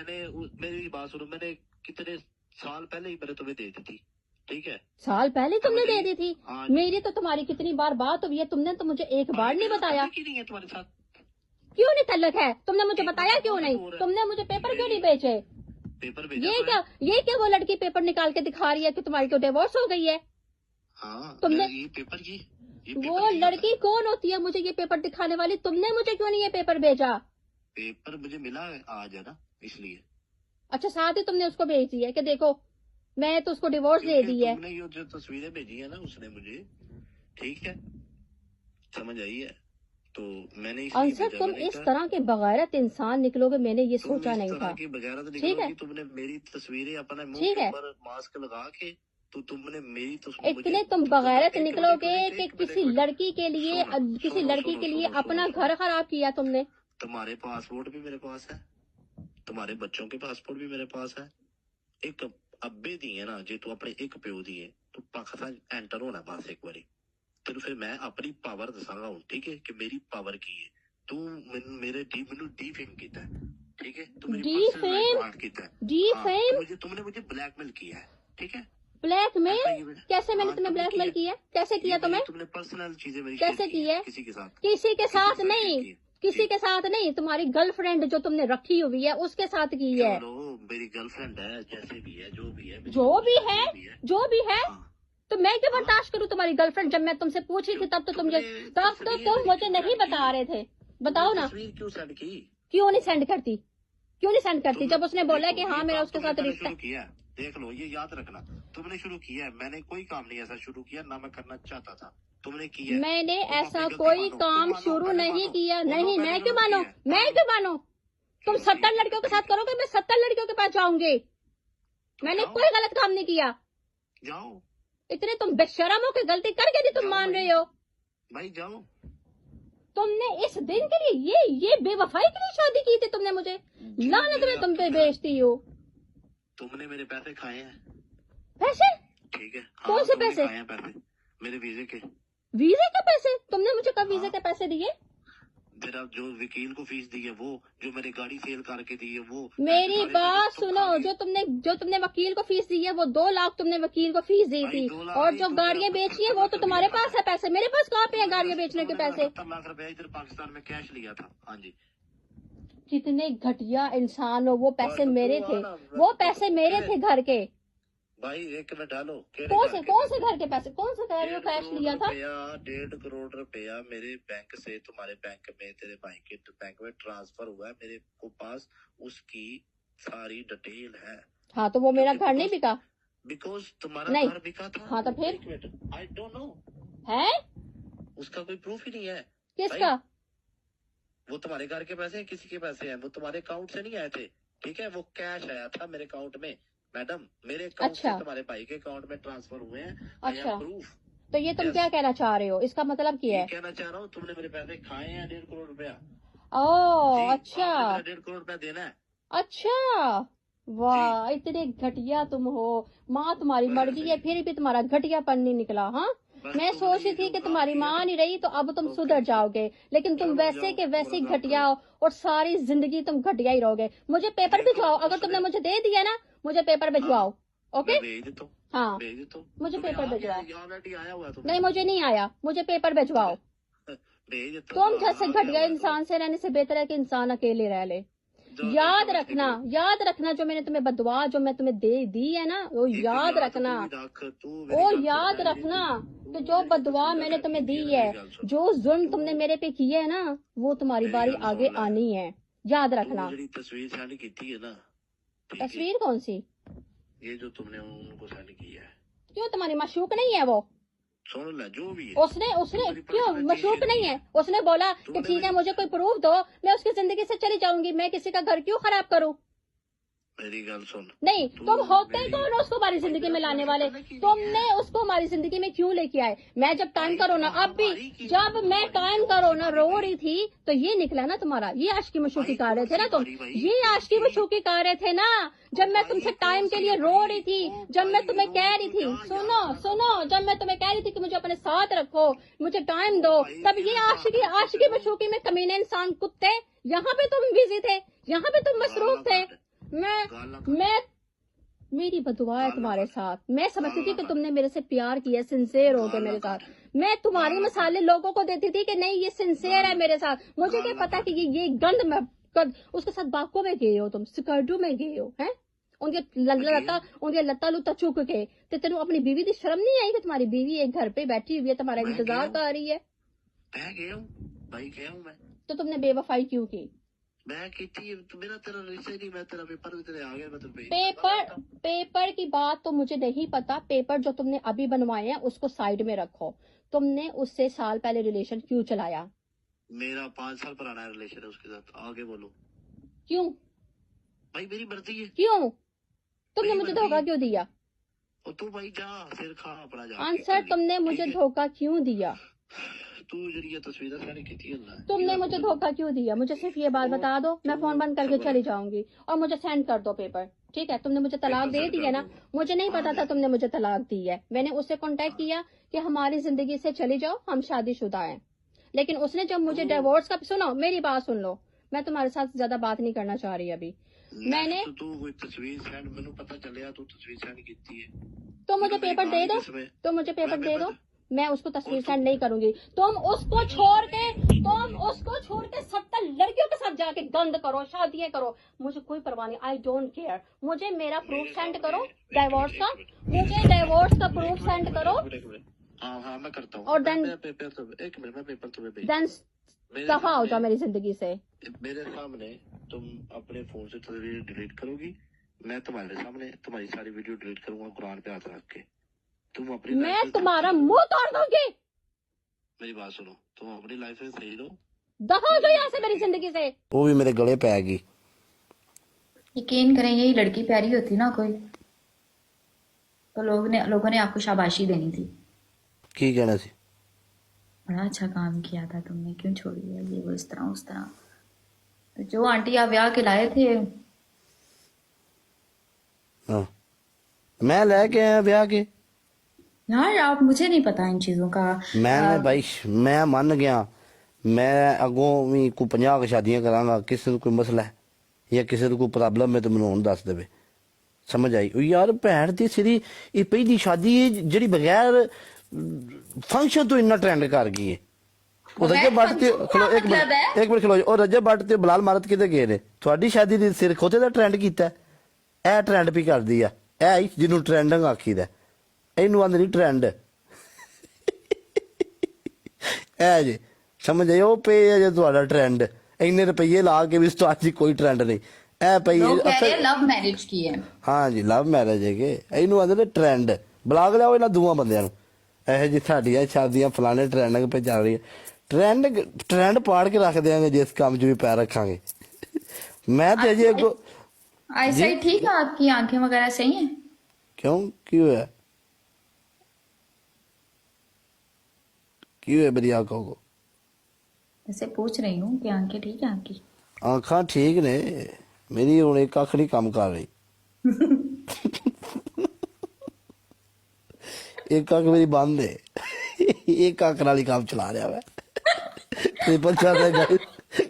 मेरी बात सुनो, मैंने कितने साल पहले ही मैंने तुम्हें दे दी थी, ठीक है? साल पहले तुमने दे दी थी? हाँ, मेरी तो तुम्हारी कितनी बार बात हुई है, तुमने तो मुझे एक बार नहीं बताया। नहीं है तुम्हारे साथ? क्यों नहीं तल्लक है? तुमने मुझे बताया क्यों नहीं? तुमने मुझे पेपर क्यों नहीं भेजे? पेपर ये क्या वो लड़की पेपर निकाल के दिखा रही है कि तुम्हारी तो डिवोर्स हो गई है? हाँ, तुमने ये पेपर वो लड़की कौन होती है मुझे ये पेपर दिखाने वाली? तुमने मुझे क्यों नहीं ये पेपर भेजा? पेपर मुझे मिला आज है ना, इसलिए। अच्छा, साथ ही तुमने उसको भेज दिया कि देखो मैं तो उसको डिवोर्स दे दी है। तुमने ये जो तस्वीरें भेजी है ना उसने मुझे, ठीक है, समझ आई है, तो मैंने अंसर तुम इस तरह के बगैरत इंसान निकलोगे, मैंने ये सोचा नहीं था। ठीक है, तुमने मेरी तस्वीरें अपने मुंह के ऊपर मास्क लगा के, तो तुमने मेरी इतने तुम बगैरत निकलोगे कि किसी लड़की के लिए अपना घर खराब किया तुमने। तुम्हारे पासपोर्ट भी मेरे पास है, तुम्हारे बच्चों के पासपोर्ट भी मेरे पास है। एक अब्बे दिए ना जे तू अपने एक प्यो दिए, तू पाकिस्तान एंटर होना बस एक बारी, तेन फिर मैं अपनी पावर दसांगा हूं, ठीक है, कि मेरी पावर की है। तू मेरे मैनू डीफेम कीता है, ठीक है, तू मेरी पर्सनल लाइफ कीता है, तुमने मुझे ब्लैकमेल किया है, ठीक है? ब्लैकमेल? कैसे मैंने तुम्हें ब्लैकमेल किया? कैसे किया तुमने पर्सनल चीजें मेरी कैसे की है? किसी के साथ नहीं, किसी के साथ नहीं, तुम्हारी गर्लफ्रेंड जो तुमने रखी हुई है उसके साथ की है। मेरी गर्लफ्रेंड है, जैसे भी है, जो भी है तो मैं क्यों बर्दाश्त करूँ तुम्हारी गर्लफ्रेंड? जब मैं तुमसे पूछी थी तब तो तुम मुझे नहीं बता रहे थे। बताओ ना, क्यों नहीं सेंड करती? जब उसने बोला कि हाँ मेरा उसके साथ रिश्ता। देख लो, ये याद रखना, तुमने शुरू किया है, मैंने कोई काम नहीं ऐसा शुरू किया, ना मैं करना चाहता था, तुमने किया। मैंने ऐसा कोई काम शुरू नहीं किया। नहीं, मैं क्यों मानूं? तुम 70 लड़कियों के साथ करोगे, मैं 70 लड़कियों के पास जाऊंगी। मैंने कोई गलत काम नहीं किया। जाओ, इतने तुम बेशरम हो कि गलती करके भी तुम मान रहे हो। भाई जाओ। तुमने इस दिन के लिए ये बेवफाई के लिए शादी की थी तुमने मुझे? लानत में तुम पे बेइज्जती हो। तुमने मेरे पैसे खाए हैं। पैसे? ठीक है, कौन से पैसे? मेरे वीजे के पैसे? तुमने मुझे कब वीजे के पैसे दिए? मेरा जो वकील को फीस दी है वो, जो मेरी गाड़ी सेल करके दी है वो। मेरी बात सुनो, जो तुमने वकील को फीस दी है वो 2 लाख तुमने वकील को फीस दी थी, और जो गाड़ियां बेची है वो तो तुम्हारे पास है पैसे। मेरे पास कहाँ पे है गाड़ियां बेचने के पैसे? 70 लाख रुपया इधर पाकिस्तान में कैश लिया था। हाँ जी। कितने घटिया इंसान हो। वो पैसे मेरे थे घर के। भाई एक मिनट डालो, कौन से घर के पैसे? कौन से कह रहे हो कैश लिया था? 1.5 करोड़ रुपया मेरे बैंक से तुम्हारे बैंक में, तेरे भाई के बैंक में ट्रांसफर हुआ है, मेरे को पास उसकी सारी डिटेल है। हाँ, तो वो मेरा घर नहीं बिका? बिकॉज तुम्हारा घर बिका था। हाँ, तो फिर आई डोंट नो है, उसका कोई प्रूफ ही नहीं है। किसका? वो तुम्हारे घर के पैसे किसी के पैसे हैं, वो तुम्हारे अकाउंट से नहीं आए थे, ठीक है? वो कैश आया था मेरे अकाउंट में मैडम, मेरे अकाउंट से तुम्हारे भाई के अकाउंट में ट्रांसफर हुए हैं। अच्छा, प्रूफ। तो ये तुम क्या कहना चाह रहे हो? इसका मतलब क्या है? कहना चाह रहा हूँ, तुमने मेरे पैसे खाए हैं 1.5 करोड़ रुपया। ओह अच्छा, 1.5 करोड़ रुपया देना है। अच्छा, वाह, इतने घटिया तुम हो। माँ तुम्हारी मर गई है फिर भी तुम्हारा घटियापन नहीं निकला। हाँ, मैं सोच रही थी कि तुम्हारी माँ नहीं रही तो अब तुम सुधर जाओगे, लेकिन तुम वैसे के वैसे घटिया हो और सारी जिंदगी तुम घटिया ही रहोगे। मुझे पेपर भिजवाओ, अगर तुमने मुझे दे दिया ना, मुझे पेपर भिजवाओ। ओके, हाँ, मुझे पेपर भिजवाओ। नहीं, मुझे नहीं आया, मुझे पेपर भिजवाओ। तुम जैसे घटिया इंसान से रहने से बेहतर है कि इंसान अकेले रह ले। याद रखना जो मैंने तुम्हें बदवा जो मैं तुम्हें दी है ना, वो याद रखना। तो जो बदवा मैंने तुम्हें दी है, जो जुल्म तुमने मेरे पे किए है ना, वो तुम्हारी बारी आगे आनी है, याद रखना। तस्वीर सेंड की है ना? तस्वीर कौन सी? ये जो तुमने उनको सेंड की है। क्यों, तुम्हारी माशूक नहीं है वो? सुन ले, जो भी है। उसने क्यों मशरूक नहीं है? उसने बोला कि ठीक है मुझे कोई प्रूफ दो, मैं उसकी जिंदगी से चली जाऊंगी। मैं किसी का घर क्यों खराब करूं? मेरी गल सुन। नहीं, तुम होते कौन उसको हमारी जिंदगी में लाने वाले? तुमने उसको हमारी जिंदगी में क्यों लेके आए? मैं जब टाइम करो ना, अब भी जब मैं टाइम करो ना रो रही थी तो ये निकला ना तुम्हारा, ये आशिकी मशूकी कर रहे थे ना तुम, ये आशिकी मशूकी कर रहे थे ना। जब मैं तुमसे टाइम के लिए रो रही थी, जब मैं तुम्हें कह रही थी, सुनो, जब मैं तुम्हें कह रही थी कि मुझे अपने साथ रखो, मुझे टाइम दो, तब ये आशिकी मशूकी में कमीने इंसान कुत्ते यहाँ पे तुम बिजी थे, यहाँ पे तुम मसरूफ थे। मैं मेरी बदुआ है तुम्हारे साथ। मैं समझती थी कि तुमने मेरे से प्यार किया, सिंसियर हो गए मेरे साथ। मैं तुम्हारे मसाले लोगों को देती थी कि नहीं ये सिंसियर है मेरे साथ। मुझे क्या पता कि ये गंद में उसके साथ बाकों में गए हो, तुम सिकर्डू में गए हो हैं, उनके लत्ता लुत्ता चुक के। तो तेन अपनी बीवी की शर्म नहीं आई कि तुम्हारी बीवी एक घर पे बैठी हुई है, तुम्हारा इंतजार कर रही है? तो तुमने बेवफाई क्यों की? मैं मेरा तेरा रिश्ता नहीं, मैं तेरा पेपर भी तेरे आ गया, मैं तेरे पेपर की बात तो मुझे नहीं पता। पेपर जो तुमने अभी बनवाए हैं उसको साइड में रखो। तुमने उससे साल पहले रिलेशन क्यों चलाया? मेरा 5 साल पुराना रिलेशन है उसके साथ। आगे बोलो। क्यों भाई मेरी मर्जी है। क्यों? तुमने मुझे धोखा क्यों दिया? और तू भाई जा सिर खा अपना जा। आंसर, तुमने मुझे धोखा क्यों दिया? तू जरिए तस्वीर सारी की थी अल्लाह। तुमने मुझे धोखा क्यों दिया? मुझे सिर्फ ये बात बता दो, मैं फोन बंद करके चली जाऊंगी और मुझे सेंड कर दो पेपर। ठीक है, तुमने मुझे तलाक दे दी है ना? मुझे नहीं पता था तुमने मुझे तलाक दी है। मैंने उससे कांटेक्ट किया कि हमारी जिंदगी से चली जाओ, हम शादीशुदा हैं। लेकिन उसने जब मुझे डिवोर्स का, सुनो मेरी बात सुन लो, मैं तुम्हारे साथ ज्यादा बात नहीं करना चाह रही अभी। मैंने तू कोई तस्वीर सेंड, मैंने पता चलिया तू तस्वीर सेंड की है। तो मुझे पेपर दे दो, तो मुझे पेपर दे दो, मैं उसको तस्वीर सेंड नहीं करूंगी। तुम उसको छोड़ के 70 लड़कियों के साथ जाके गंद करो, शादियां करो, मुझे कोई परवाह नहीं। I don't care. मुझे मेरा प्रूफ सेंड करो डिवोर्स का, मुझे डिवोर्स का प्रूफ सेंड करो। हाँ मैं करता हूँ। और देन एक मिनट में पेपर तुम्हें भेज। देन दफा हो जाओ मेरी जिंदगी से। मेरे सामने तुम अपने फोन से तस्वीर डिलीट करोगी, मैं तुम्हारे सामने तुम्हारी सारी वीडियो डिलीट करूंगा कुरान पे हाथ रख के। तुम अपनी मैं तुम्हारा मुंह तोड़ दूंगी। मेरी बात सुनो, तुम अपनी लाइफ में सही रहो, दफा हो जाओ यहाँ से मेरी जिंदगी से। वो भी मेरे गले पे आएगी। यकीन करें, यही लड़की प्यारी होती ना कोई, तो लोगों ने आपको शाबाशी देनी थी। की कहना सी? बड़ा अच्छा काम किया था तुमने, क्यों छोड़ी है ये वो इस तरह उस तरह। तो जो आंटी आप ब्याह के लाए थे, हाँ मैं लेके आया ब्याह के। यार आप, मुझे नहीं पता इन चीजों का। मैंने भाई मैं मान गया, मैं अगों भी कोई 50 शादियां करांगा, किसी को कोई मसला है या किसी को कोई प्रॉब्लम है तो मैंने हुण दस देवे। समझ आई? यार भैन दी सिरी ये पहली शादी है जिहड़ी बगैर फंक्शन तो इन्ना ट्रेंड कर गई है। ਉਹ रजब भट्ट ते खलो एक मिनट खलो, और रजब भट्ट ते बिलाल मारत किते गए ने? ਤੁਹਾਡੀ ਸ਼ਾਦੀ ਦੇ ਸਿਰ ਖੋਤੇ ਦਾ ਟ੍ਰੈਂਡ ਕੀਤਾ, ਇਹ ਟ੍ਰੈਂਡ ਵੀ ਕਰਦੀ ਆ, ਇਹ ਜਿਹਨੂੰ ਟ੍ਰੈਂਡਿੰਗ ਆਖੀਦਾ, ਇਹਨੂੰ ਆਂਦੇ ਨਹੀਂ ਟ੍ਰੈਂਡ। ਇਹ ਜੇ ਸਮਝ ਆਏ? ਉਹ ਪੇ ਜੇ ਤੁਹਾਡਾ ਟ੍ਰੈਂਡ, ਇੰਨੇ ਰੁਪਏ ਲਾ ਕੇ ਵੀ ਸਟਾਰ ਦੀ ਕੋਈ ਟ੍ਰੈਂਡ ਨਹੀਂ। ਇਹ ਪਈ लव मैरिज की है। ਹਾਂ ਜੀ ਲਵ ਮੈਰਿਜ ਹੈਗੇ, ਇਹਨੂੰ ਆਂਦੇ ਨੇ ਟ੍ਰੈਂਡ। ਬੁਲਾ ਕੇ ਲਿਆਓ ਇਹਨਾਂ ਦੋਵਾਂ ਬੰਦਿਆਂ ਨੂੰ। ਇਹੋ ਜਿਹੀ ਸਾਡੀਆਂ ਸ਼ਾਦੀਆਂ ਫਲਾਣੇ ਟ੍ਰੈਂਡਿੰਗ पे ਚੱਲ ਰਹੀ ਹੈ। ट्रेंड पाड़ के रख देंगे जिस काम जो भी पैर रखांगे। मैं तो अजय को ऐसा ही ठीक है, आपकी आंखें वगैरह सही हैं? क्यों क्यों है मेरी आंखों को? ऐसे पूछ रही हूँ कि आंखें ठीक है आपकी? आंखा ठीक ने, मेरी हूं एक अख नहीं काम कर रही। एक अख मेरी बंद है, एक अख नाल ही काम चला रहा मैं। ट्रिपल चल रहा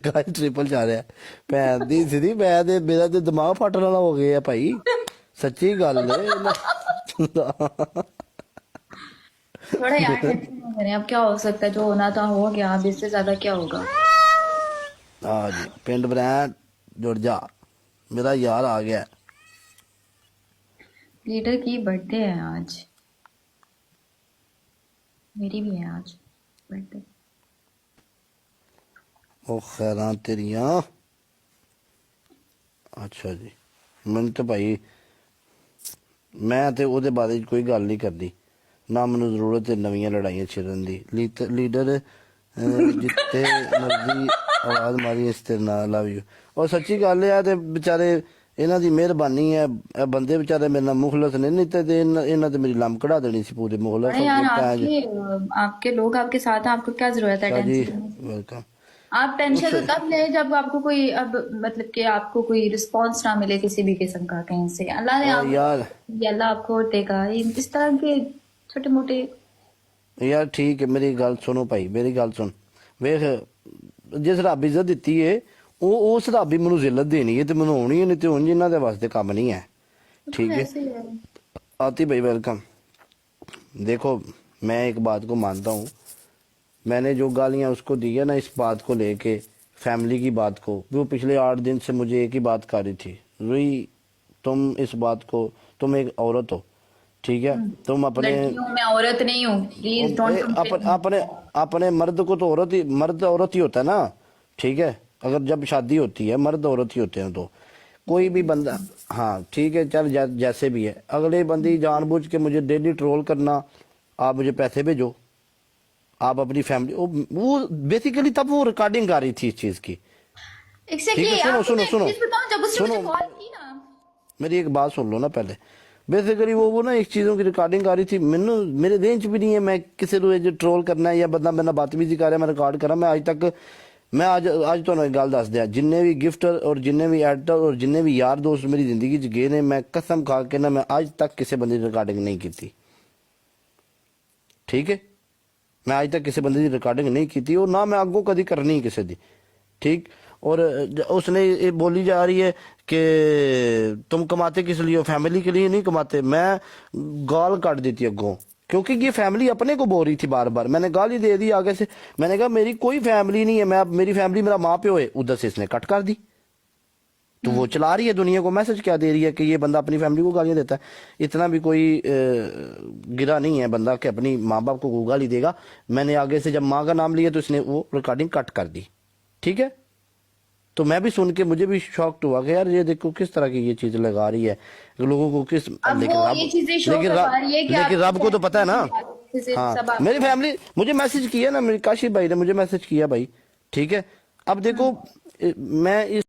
गाइस ट्रिपल चल रहा भैन दी सीधी। मैं ते मेरा ते दिमाग फटन वाला हो गया भाई, सच्ची गल है। थोड़ा यार टेंशन करें, अब क्या हो सकता है, जो होना था हो गया, अब इससे ज्यादा क्या होगा। हाँ जी, पिंड ब्रांड जुड़ जा, मेरा यार आ गया। लीडर की बर्थडे है आज, मेरी भी है आज बर्थडे। ओ खैरां तेरियां। अच्छा जी, मैंने तो भाई मैं ते ओहदे बारे च कोई गल नहीं करनी, ना मैनू जरूरत है नवीं लड़ाइयां छिड़न दी। लीडर जिते मर्जी आवाज मारी इस तेरे नाल लव यू। और सच्ची गल है ते बेचारे इन्हां दी मेहरबानी है, बंदे बेचारे मेरे नाल मुखलस ने, नहीं ते इन्हां ते मेरी लम कढ़ा देनी सी पूरे मुखलस। यार आपके लोग आपके साथ हैं, आपको क्या जरूरत है टेंशन? वेलकम। आप टेंशन तो तब ले जब आपको कोई, अब मतलब कि आपको कोई रिस्पांस ना मिले किसी भी किस्म का कहीं से। अल्लाह ने अल्लाह आपको देगा इस तरह के छोटे मोटे। यार ठीक है, मेरी गल सुनो भाई, मेरी गल सुन। वेख जिस रब इज्जत दिती है ਉਸ ਹਿਸਾਬ ਮੈਨੂੰ ਜ਼ਿਲਤ ਦੇਣੀ ਹੈ ਤੇ ਮੈਨੂੰ ਆਉਣੀ ਹੈ, ਨਹੀਂ ਤੇ ਉਂਝ ਇਹਨਾਂ ਦੇ ਵਾਸਤੇ ਕੰਮ ਨਹੀਂ ਹੈ। ठीक है ऐसे ही है। आती भाई वेलकम। देखो मैं एक बात को मानता हूँ, मैंने जो गालियाँ उसको दी है ना इस बात को लेके, फैमिली की बात को, वो पिछले 8 दिन से मुझे एक ही बात कर रही थी, रुई तुम इस बात को, तुम एक औरत हो, ठीक है, तुम अपने लड़की हूँ मैं, औरत नहीं हूँ, प्लीज डोंट अपने अपने मर्द को तो मर्द औरत ही होता है ना, ठीक है, अगर जब शादी होती है मर्द औरत ही होते हैं, तो कोई भी बंदा, हाँ ठीक है चल जैसे भी है, अगले बंदी जानबूझ के मुझे डेली ट्रोल करना, आप मुझे पैसे भेजो, आप अपनी फैमिली, वो बेसिकली तब वो रिकॉर्डिंग कर रही थी इस चीज की। Exactly, ठीक है, सुनो, आपको मैं सुनो, एक चीज बताऊं, जब उसने मुझे सुनो। कॉल की ना, मेरी एक बात सुन लो ना पहले। बेसिकली वो ना एक चीजों की रिकॉर्डिंग कर रही थी, मैनू मेरे रेंज भी नहीं है, मैं किसी को जो ट्रोल करना है या बंदा मेरे बदतमीजी कर रहा है मैं रिकॉर्ड करा, मैं आज तक, मैं आज तो एक गल दस दिया, जिन्ने भी गिफ्टर और जिन्ने भी एडिटर और जिन्ने भी यार दोस्त मेरी जिंदगी च गए ने, मैं कसम खा के ना मैं आज तक किसी बंदे की रिकॉर्डिंग नहीं की, ठीक है, मैं आज तक किसी बंदे की रिकॉर्डिंग नहीं की और ना मैं अगों कभी करनी ही किसी दी, ठीक। और उसने ये बोली जा रही है कि तुम कमाते किस लिए हो, फैमिली के लिए नहीं कमाते, मैं गाल काट देती अगों, क्योंकि ये फैमिली अपने को बोल रही थी बार बार, मैंने गाली दे दी आगे से, मैंने कहा मेरी कोई फैमिली नहीं है, मैं मेरी फैमिली मेरा माँ प्यो है, उधर से इसने कट कर दी। तो वो चला रही है दुनिया को, मैसेज क्या दे रही है कि ये बंदा अपनी फैमिली को गालियां देता है। इतना भी कोई गिरा नहीं है बंदा कि अपनी माँ बाप को गाली देगा। मैंने आगे से जब माँ का नाम लिया तो इसने वो रिकॉर्डिंग कट कर दी, ठीक है। तो मैं भी सुन के मुझे भी शॉक्ड हुआ कि यार ये देखो किस तरह की ये चीज लगा रही है लोगों को, किस अब वो ये चीजें शो करवा रही है कि लेकिन आप रब को तो पता है ना। जैसे हाँ सब आप- मेरी फैमिली मुझे मैसेज किया ना, मेरे काशिफ भाई ने मुझे मैसेज किया भाई, ठीक है। अब देखो मैं इस